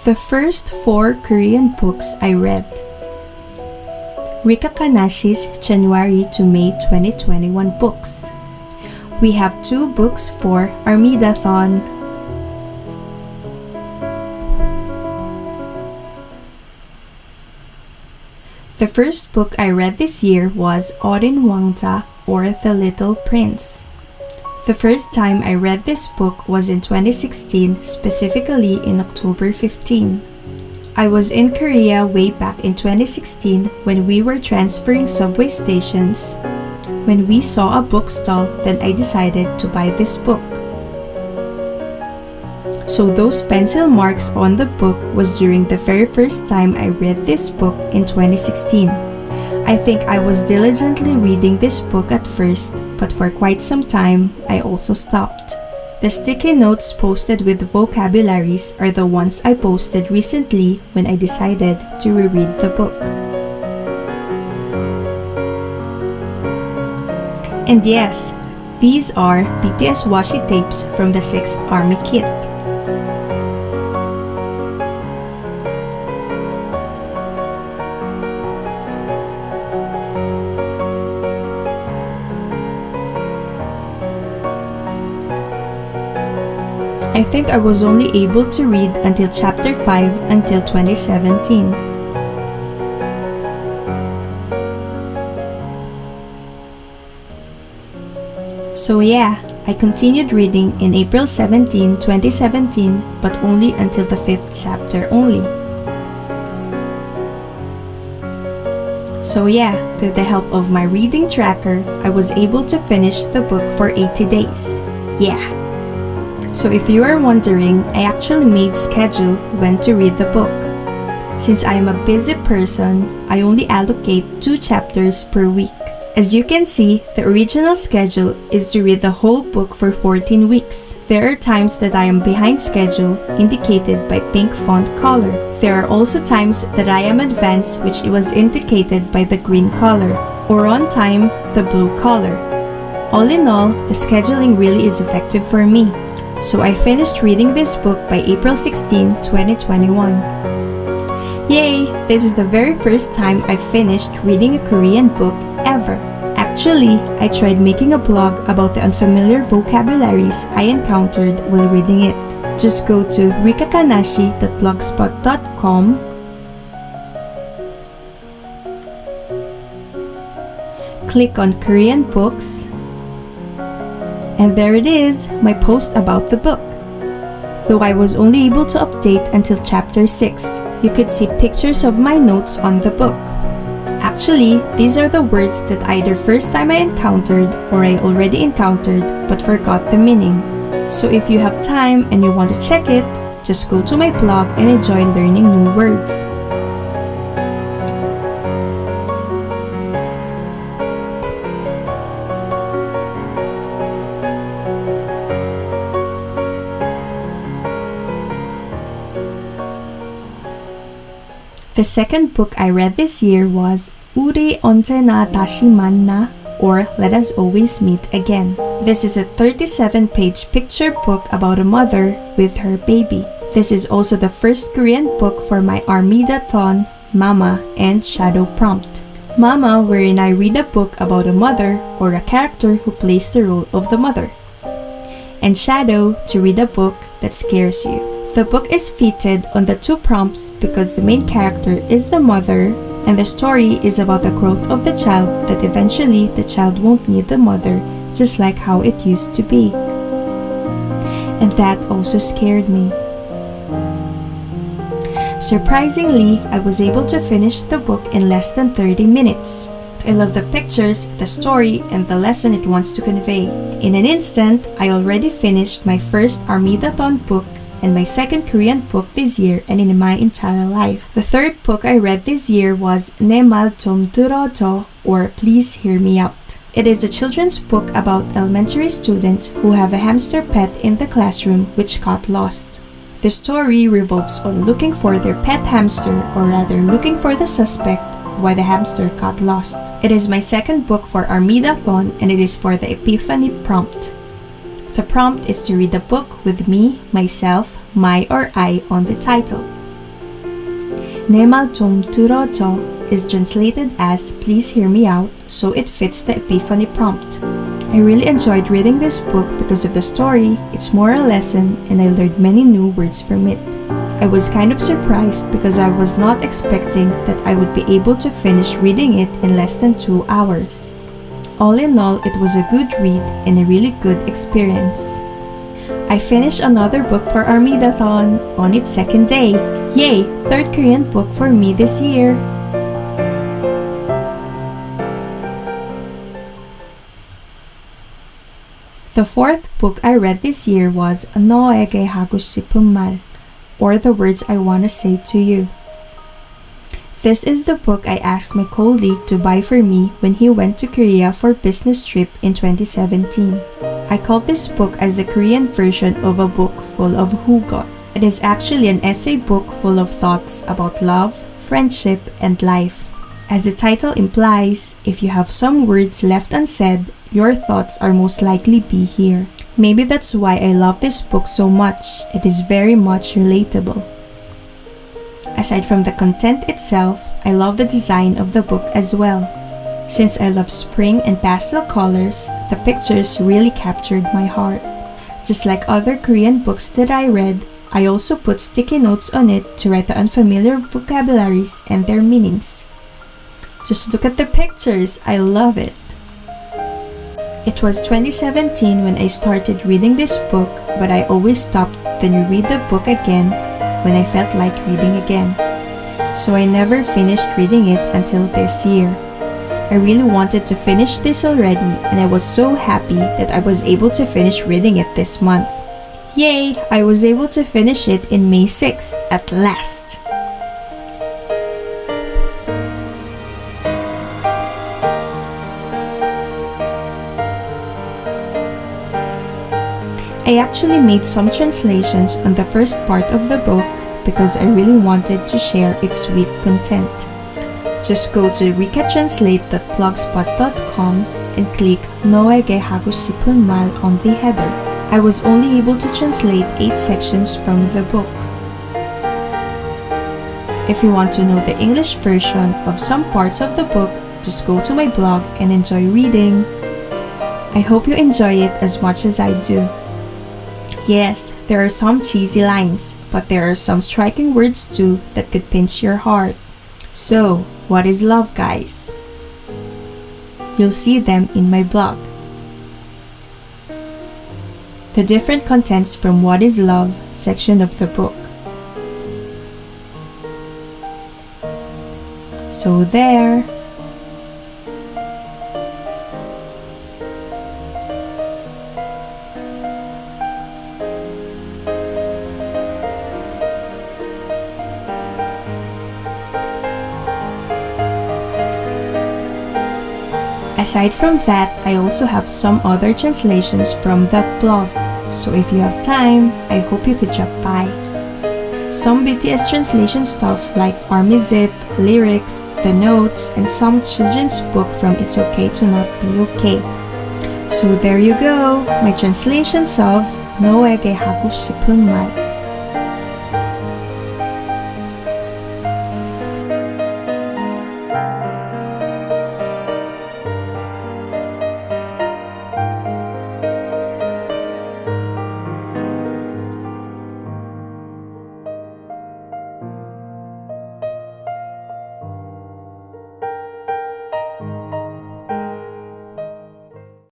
The first 4 Korean books I read. Rika Kanashi's January to May 2021 books. We have 2 books for ARMYdathon. The first book I read this year was 어린왕자 or The Little Prince. The first time I read this book was in 2016, specifically in October 15. I was in Korea way back in 2016 when we were transferring subway stations. When we saw a bookstall, then I decided to buy this book. So those pencil marks on the book was during the very first time I read this book in 2016. I think I was diligently reading this book at first, but for quite some time, I also stopped. The sticky notes posted with vocabularies are the ones I posted recently when I decided to reread the book. And yes, these are BTS washi tapes from the 6th Army kit. I think I was only able to read until chapter 5 until 2017. So yeah, I continued reading in April 17, 2017, but only until the 5th chapter only. So yeah, through the help of my reading tracker, I was able to finish the book for 80 days. Yeah. So if you are wondering, I actually made schedule when to read the book. Since I am a busy person, I only allocate 2 chapters per week. As you can see, the original schedule is to read the whole book for 14 weeks. There are times that I am behind schedule, indicated by pink font color. There are also times that I am advanced, which was indicated by the green color, or on time, the blue color. All in all, the scheduling really is effective for me. So I finished reading this book by April 16, 2021. Yay! This is the very first time I finished reading a Korean book ever. Actually, I tried making a blog about the unfamiliar vocabularies I encountered while reading it. Just go to rikakanashi.blogspot.com, click on Korean books, and there it is, my post about the book. Though I was only able to update until chapter 6, you could see pictures of my notes on the book. Actually, these are the words that either first time I encountered or I already encountered but forgot the meaning. So if you have time and you want to check it, just go to my blog and enjoy learning new words. The second book I read this year was 우리 언제나 다시 만나 or Let Us Always Meet Again. This is a 37-page picture book about a mother with her baby. This is also the first Korean book for my ARMYdathon, Mama, and Shadow prompt. Mama, wherein I read a book about a mother or a character who plays the role of the mother. And Shadow, to read a book that scares you. The book is fitted on the 2 prompts because the main character is the mother and the story is about the growth of the child that eventually the child won't need the mother just like how it used to be. And that also scared me. Surprisingly, I was able to finish the book in less than 30 minutes. I love the pictures, the story, and the lesson it wants to convey. In an instant, I already finished my first ARMYdathon book and my second Korean book this year and in my entire life. The third book I read this year was 내 말 좀 들어줘 or Please Hear Me Out. It is a children's book about elementary students who have a hamster pet in the classroom which got lost. The story revolves on looking for their pet hamster, or rather looking for the suspect why the hamster got lost. It is my second book for ARMYdathon and it is for the Epiphany prompt. The prompt is to read a book with me, myself, my or I on the title. 내 말 좀 들어줘 is translated as please hear me out, so it fits the epiphany prompt. I really enjoyed reading this book because of the story, its moral lesson, and I learned many new words from it. I was kind of surprised because I was not expecting that I would be able to finish reading it in less than 2 hours. All in all, it was a good read and a really good experience. I finished another book for ARMYdathon on its second day. Yay! Third Korean book for me this year. The fourth book I read this year was 너에게 하고 싶은 말, or The Words I Wanna Say to You. This is the book I asked my colleague to buy for me when he went to Korea for business trip in 2017. I called this book as a Korean version of a book full of hugot. It is actually an essay book full of thoughts about love, friendship, and life. As the title implies, if you have some words left unsaid, your thoughts are most likely be here. Maybe that's why I love this book so much. It is very much relatable. Aside from the content itself, I love the design of the book as well. Since I love spring and pastel colors, the pictures really captured my heart. Just like other Korean books that I read, I also put sticky notes on it to write the unfamiliar vocabularies and their meanings. Just look at the pictures, I love it. It was 2017 when I started reading this book, but I always stopped then reread the book again when I felt like reading again. So I never finished reading it until this year. I really wanted to finish this already, and I was so happy that I was able to finish reading it this month. Yay! I was able to finish it in May 6 at last. I actually made some translations on the first part of the book because I really wanted to share its sweet content. Just go to recatranslate.blogspot.com and click 너에게 하고 싶은 말 on the header. I was only able to translate 8 sections from the book. If you want to know the English version of some parts of the book, just go to my blog and enjoy reading. I hope you enjoy it as much as I do. Yes, there are some cheesy lines, but there are some striking words too that could pinch your heart. So, what is love, guys? You'll see them in my blog. The different contents from What is Love section of the book. So there. Aside from that, I also have some other translations from that blog, so if you have time, I hope you could drop by. Some BTS translation stuff like Army Zip, lyrics, the notes, and some children's book from It's Okay to Not Be Okay. So there you go, my translations of 너에게 하고 싶은 말.